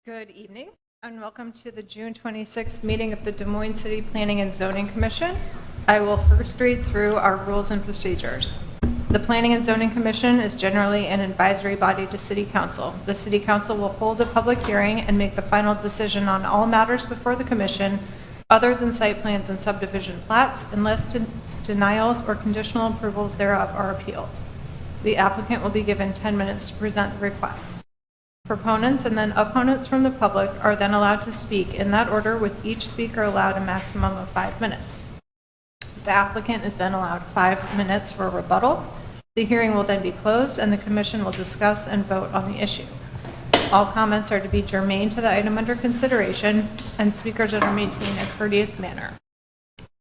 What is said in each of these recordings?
Good evening, and welcome to the June 26th meeting of the Des Moines City Planning and Zoning Commission. I will first read through our rules and procedures. The Planning and Zoning Commission is generally an advisory body to City Council. The City Council will hold a public hearing and make the final decision on all matters before the Commission other than site plans and subdivision plats unless denials or conditional approvals thereof are appealed. The applicant will be given 10 minutes to present the request. Proponents and then opponents from the public are then allowed to speak in that order, with each speaker allowed a maximum of 5 minutes. The applicant is then allowed 5 minutes for a rebuttal. The hearing will then be closed and the commission will discuss and vote on the issue. All comments are to be germane to the item under consideration, and speakers are to maintain a courteous manner.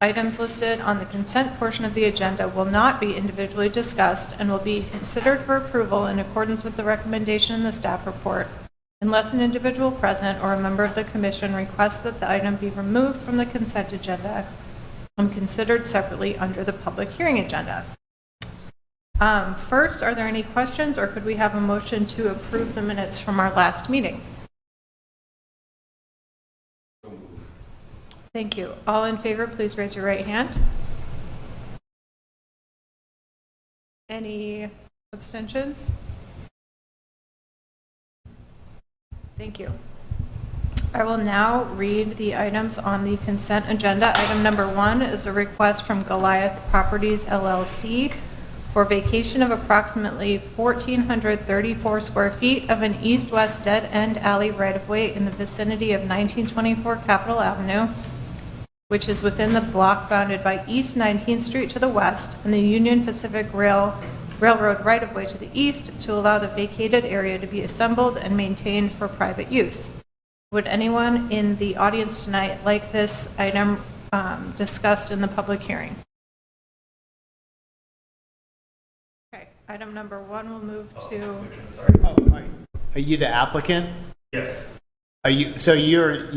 Items listed on the consent portion of the agenda will not be individually discussed and will be considered for approval in accordance with the recommendation in the staff report, unless an individual present or a member of the commission requests that the item be removed from the consent agenda and considered separately under the public hearing agenda. First, are there any questions, or could we have a motion to approve the minutes from our last meeting? Thank you. All in favor, please raise your right hand. Any abstentions? Thank you. I will now read the items on the consent agenda. Item number 1 is a request from Goliath Properties LLC for vacation of approximately 1,434 square feet of an east-west dead-end alley right-of-way in the vicinity of 1924 Capitol Avenue, which is within the block bounded by East 19th Street to the west and the Union Pacific Railroad right-of-way to the east, to allow the vacated area to be assembled and maintained for private use. Would anyone in the audience tonight like this item discussed in the public hearing? Okay, item number 1 will move to... Are you the applicant? Yes. Are you, so you're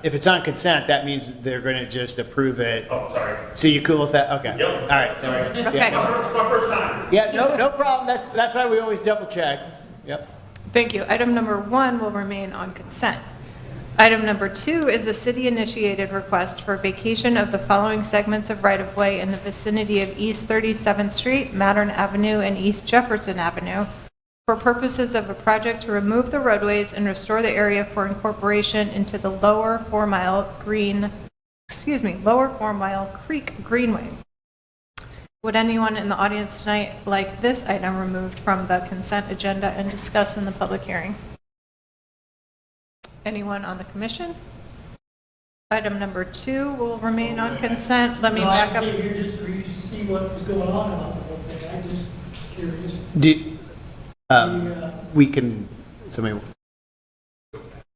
if it's on consent, that means they're going to just approve it. Oh, sorry. So you cool with that? Okay. Yep. All right. Sorry. Okay. It's my first time. Yeah, no problem. That's why we always double check. Yep. Thank you. Item number 1 will remain on consent. Item number 2 is a city-initiated request for vacation of the following segments of right-of-way in the vicinity of East 37th Street, Mattern Avenue, and East Jefferson Avenue for purposes of a project to remove the roadways and restore the area for incorporation into the Lower 4 Mile Creek Greenway. Would anyone in the audience tonight like this item removed from the consent agenda and discussed in the public hearing? Anyone on the commission? Item number 2 will remain on consent. Let me back up. Here just to see what was going on about the whole thing. I'm just curious. We can. Somebody.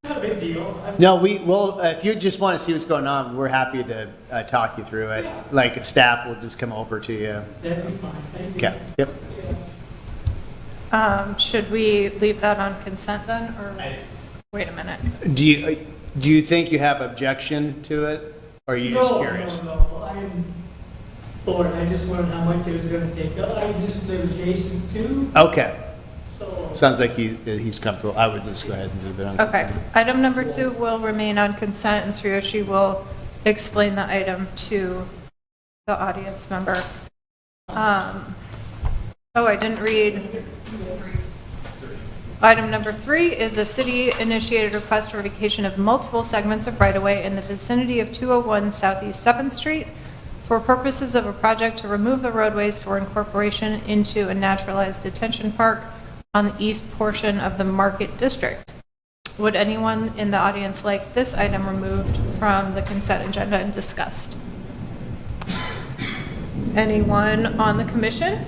Not a big deal. No, we will. If you just want to see what's going on, we're happy to talk you through it. Like staff will just come over to you. That'd be fine. Thank you. Okay. Yep. Should we leave that on consent then, or wait a minute? Do you think you have objection to it, or are you just curious? No. I'm for it. I just wondered how much it was going to take. I just live adjacent to, Okay. so. Sounds like he's comfortable. I would just go ahead and do it on Okay. consent. Item number 2 will remain on consent, and Sriyoshi will explain the item to the audience member. I didn't read. Item number 3 is a city-initiated request for vacation of multiple segments of right-of-way in the vicinity of 201 Southeast 7th Street for purposes of a project to remove the roadways for incorporation into a naturalized detention park on the east portion of the Market District. Would anyone in the audience like this item removed from the consent agenda and discussed? Anyone on the commission?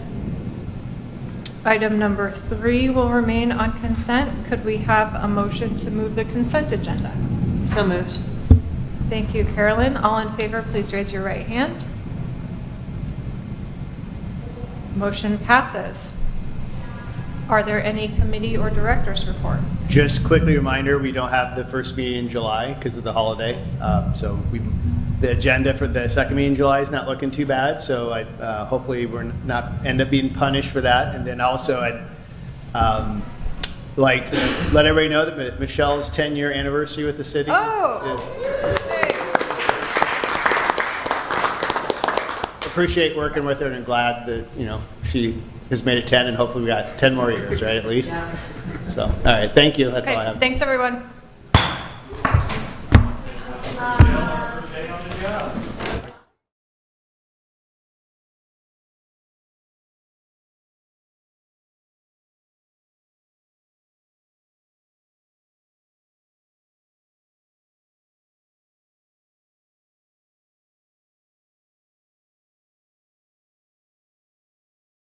Item number 3 will remain on consent. Could we have a motion to move the consent agenda? So moved. Thank you, Carolyn. All in favor, please raise your right hand. Motion passes. Are there any committee or directors' reports? Just quickly reminder, we don't have the first meeting in July because of the holiday. So the agenda for the second meeting in July is not looking too bad. So hopefully we're not end up being punished for that. And then also like to let everybody know that Michelle's 10-year anniversary with the city is appreciate working with her and glad that, you know, she has made it 10 and hopefully we got 10 more years, right, at least? So, all right, thank you. That's all I Okay, have. thanks, everyone.